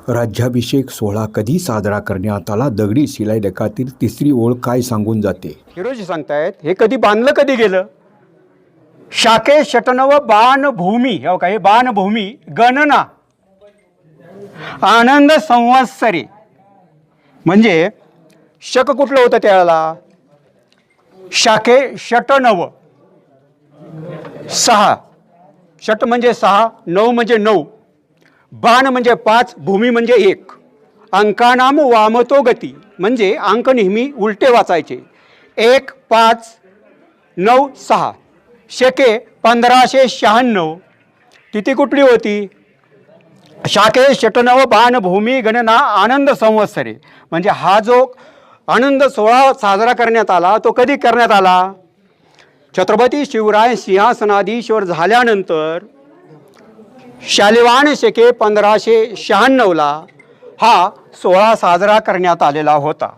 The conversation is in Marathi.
राज्याभिषेक सोहळा कधी साजरा करण्यात आला? दगडी शिलालेखातील तिसरी ओळ काय सांगून जाते? हिरोजी सांगतायत हे कधी बांधलं कधी गेलं. शाके शटनव बाणभूमी, हो का, हे बाणभूमी गणना आनंद संवत्सरी. म्हणजे शक कुठलं होतं त्यावेळेला? शाके शटनव, 6, शट म्हणजे 6, 9 म्हणजे 9, बाण म्हणजे 5, भूमी म्हणजे 1. अंकानाम वामतो गती, म्हणजे अंक नेहमी उलटे वाचायचे. 1, 5, 9, 6. शके 1596. तिथी कुठली होती? शाके शटनव बाणभूमी गणना आनंद संवत्सरे. म्हणजे हा जो आनंद सोहळा साजरा करण्यात आला तो कधी करण्यात आला? छत्रपती शिवराय सिंहासनाधीश्वर झाल्यानंतर शालिवाहन शके 1596ला हा सोहळा साजरा करण्यात आलेला होता.